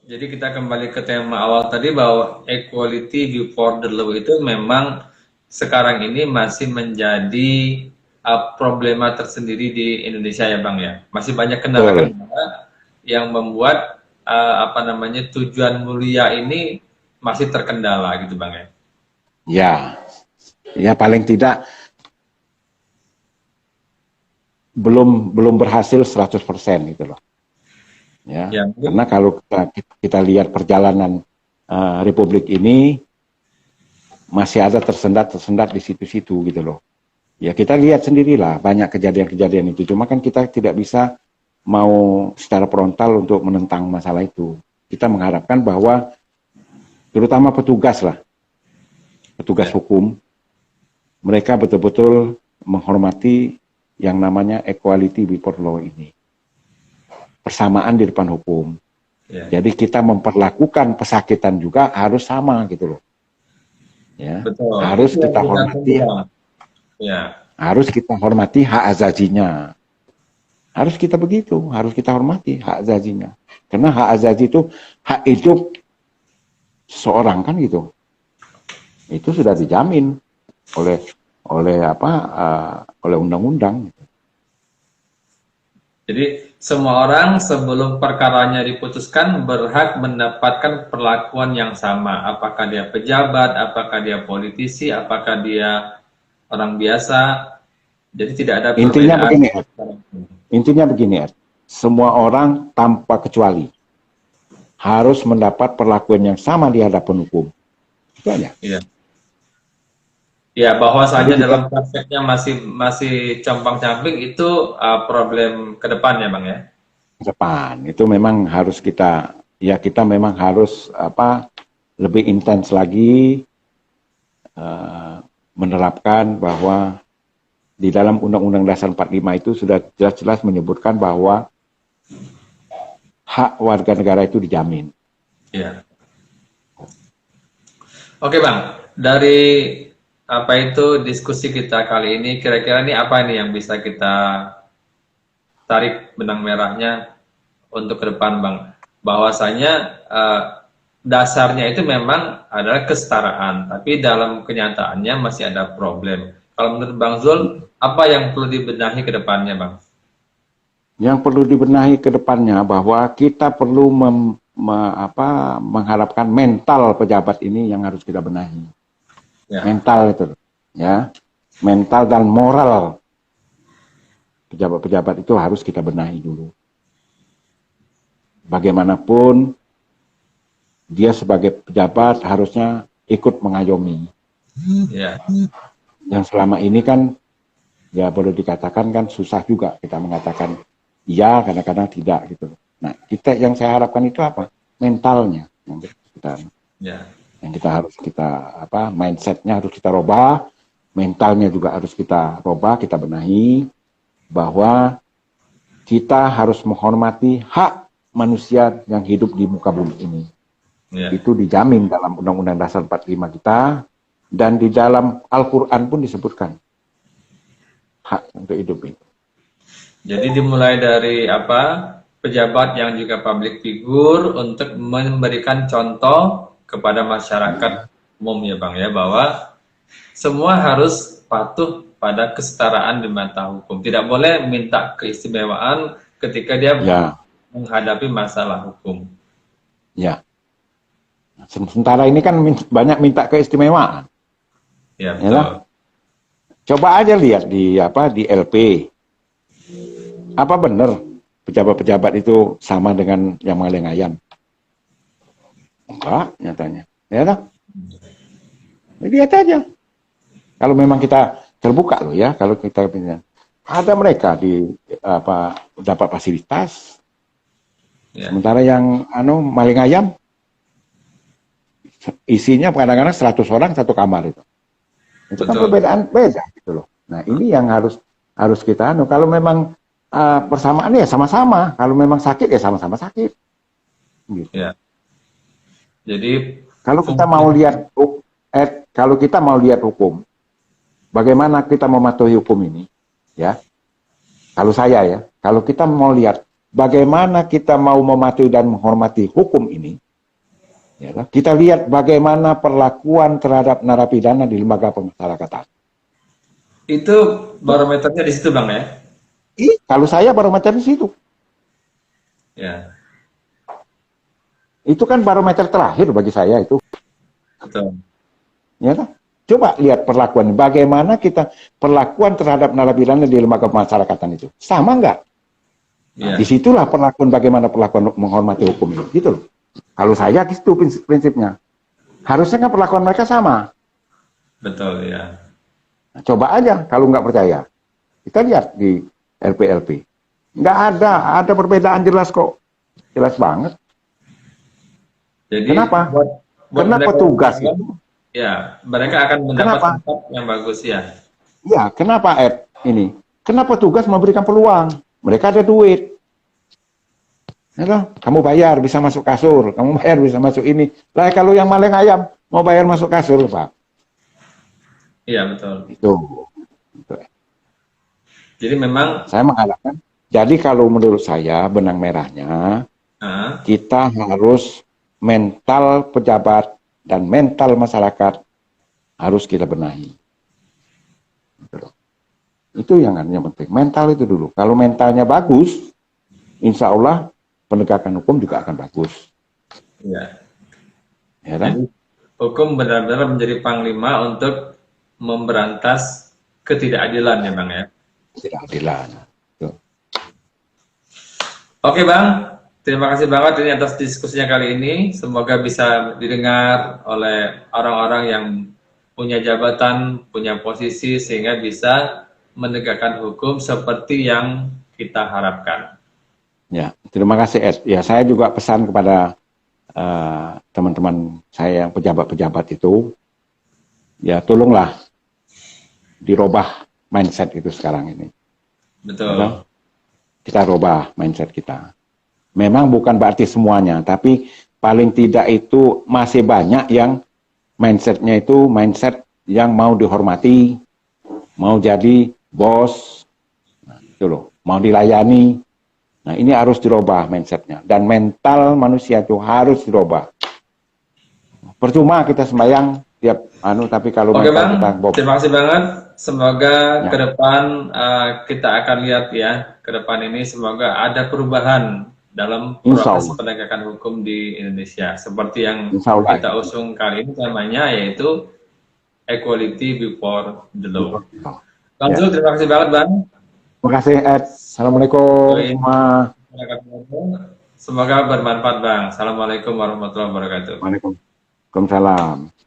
Jadi kita kembali ke tema awal tadi bahwa equality before the law itu memang sekarang ini masih menjadi problema tersendiri di Indonesia ya Bang ya. Masih banyak Betul. kendala-kendala yang membuat apa namanya tujuan mulia ini masih terkendala gitu Bang ya. Ya, ya paling tidak belum berhasil 100% gitu loh. Ya, Ya karena mungkin kalau kita lihat perjalanan Republik ini masih ada tersendat-tersendat di situ-situ gitu loh. Ya kita lihat sendirilah banyak kejadian-kejadian itu. Cuma kan kita tidak bisa mau secara frontal untuk menentang masalah itu. Kita mengharapkan bahwa terutama petugas lah, petugas ya hukum, mereka betul-betul menghormati yang namanya equality before law ini. Persamaan di depan hukum. ya Jadi kita memperlakukan pesakitan juga harus sama gitu loh. Ya, betul itu harus yang kita kita tunggu hormati, Bang. Ya hak azazinya. Harus kita begitu, harus kita hormati hak azazinya. Karena hak azazi itu hak hidup seseorang kan gitu. Itu sudah dijamin oleh oleh undang-undang. jadi semua orang sebelum perkaranya diputuskan berhak mendapatkan perlakuan yang sama. Apakah dia pejabat, apakah dia politisi, apakah dia orang biasa. Jadi tidak ada Intinya perbedaan. begini, Ed. Intinya begini, Ed. Semua orang tanpa kecuali harus mendapat perlakuan yang sama di hadapan hukum. Itu aja. Iya. Ya, Jadi bahwasanya kita dalam prakteknya masih masih compang-camping itu problem ke depan ya, Bang ya. ke depan itu memang harus kita memang harus lebih intens lagi uh, menerapkan bahwa di dalam Undang-Undang Dasar 45 itu sudah jelas-jelas menyebutkan bahwa hak warga negara itu dijamin. Iya. Oke, Bang. Dari apa itu diskusi kita kali ini, kira-kira ini apa nih yang bisa kita tarik benang merahnya untuk ke depan, Bang? Bahwasanya dasarnya itu memang adalah kesetaraan, tapi dalam kenyataannya masih ada problem. Kalau menurut Bang Zul, apa yang perlu dibenahi ke depannya, Bang? Yang perlu dibenahi ke depannya bahwa kita perlu mengharapkan mental pejabat ini yang harus kita benahi. Ya, Mental itu, ya, mental dan moral pejabat-pejabat itu harus kita benahi dulu. Bagaimanapun dia sebagai pejabat harusnya ikut mengayomi. ya, Yang selama ini kan ya boleh dikatakan kan susah juga kita mengatakan iya kadang-kadang tidak gitu. Nah kita yang saya harapkan itu apa? Mentalnya ya. yang kita harus kita mindsetnya harus kita robah, mentalnya juga harus kita robah, kita benahi bahwa kita harus menghormati hak manusia yang hidup di muka bumi ini. Ya. Itu dijamin dalam Undang-Undang Dasar 45 kita dan di dalam Al-Quran pun disebutkan hak untuk hidup itu. Jadi dimulai dari apa? Pejabat yang juga public figure untuk memberikan contoh kepada masyarakat umum ya Bang ya bahwa semua harus patuh pada kesetaraan di mata hukum. Tidak boleh minta keistimewaan ketika dia Ya, menghadapi masalah hukum. ya. Sementara ini kan banyak minta keistimewaan, Ya ya lah. betul. Coba aja lihat di LP. Apa benar pejabat-pejabat itu sama dengan yang maling ayam? Enggak, nyatanya. Ya lah. Lihat aja. Kalau memang kita terbuka loh ya, kalau kita ada mereka dapat fasilitas, Ya sementara yang maling ayam isinya kadang-kadang 100 orang satu kamar itu. Itu kan betul. perbedaan beda gitu loh. Nah ini yang harus kita kalau memang persamaan ya sama-sama. Kalau memang sakit ya sama-sama sakit. Gitu. Ya. Jadi Kalau kita fungsi mau lihat kalau kita mau lihat hukum, bagaimana kita mematuhi hukum ini, ya? Kalau saya ya, kalau kita mau lihat bagaimana kita mau mematuhi dan menghormati hukum ini, ya kan? Kita lihat bagaimana perlakuan terhadap narapidana di lembaga pemasyarakatan. Itu barometernya di situ Bang ya? Kalau saya barometer di situ. Ya, Itu kan barometer terakhir bagi saya itu. betul. Ya kan? Coba lihat perlakuan, bagaimana kita perlakuan terhadap narapidana di lembaga pemasyarakatan itu. Sama nggak? Nah, Ya, disitulah perlakuan bagaimana perlakuan menghormati hukum itu. Gitu loh. Kalau saya itu prinsipnya. Harusnya kan perlakuan mereka sama. betul ya. Nah, coba aja kalau nggak percaya. Kita lihat di LPLP. Nggak ada perbedaan jelas kok. Jelas banget. Jadi Kenapa? buat Karena mereka petugas yang itu. ya, mereka akan mendapat Kenapa? tempat yang bagus ya. Ya, kenapa Ed ini? Kenapa petugas memberikan peluang? Mereka ada duit. Ya toh? Kamu bayar bisa masuk kasur, kamu bayar bisa masuk ini. Lah kalau yang maling ayam mau bayar masuk kasur, Pak. Iya, betul. Itu. Jadi memang Saya mengatakan, jadi kalau menurut saya benang merahnya kita harus mental pejabat dan mental masyarakat harus kita benahi. Gitu loh. Itu yang penting. Mental itu dulu. Kalau mentalnya bagus, insya Allah penegakan hukum juga akan bagus. ya. Ya kan? Jadi hukum benar-benar menjadi panglima untuk memberantas ketidakadilan ya Bang ya. Ketidakadilan. Tuh. Oke Bang, terima kasih banget ini atas diskusinya kali ini. Semoga bisa didengar oleh orang-orang yang punya jabatan, punya posisi sehingga bisa menegakkan hukum seperti yang kita harapkan. Ya, terima kasih Ed. Ya, saya juga pesan kepada teman-teman saya yang pejabat-pejabat itu, ya tolonglah dirubah mindset itu sekarang ini. Betul. Ya, kita rubah mindset kita. Memang bukan berarti semuanya, tapi paling tidak itu masih banyak yang mindsetnya itu mindset yang mau dihormati, mau jadi bos, nah, itu loh, mau dilayani. Nah ini harus dirubah mindsetnya dan mental manusia itu harus dirubah. Percuma kita sembahyang tiap tapi kalau Oke mental Bang, kita terima kasih banget. Semoga Ya. ke depan kita akan lihat ya, ke depan ini semoga ada perubahan dalam Insya proses Allah. penegakan hukum di Indonesia. Seperti yang Insya Allah. kita usung kali ini namanya yaitu equality before the law. Bang Ya. Zul, terima kasih banget Bang. Terima kasih Ed. Assalamualaikum semua. Semoga bermanfaat Bang. Assalamualaikum warahmatullahi wabarakatuh. Waalaikumsalam.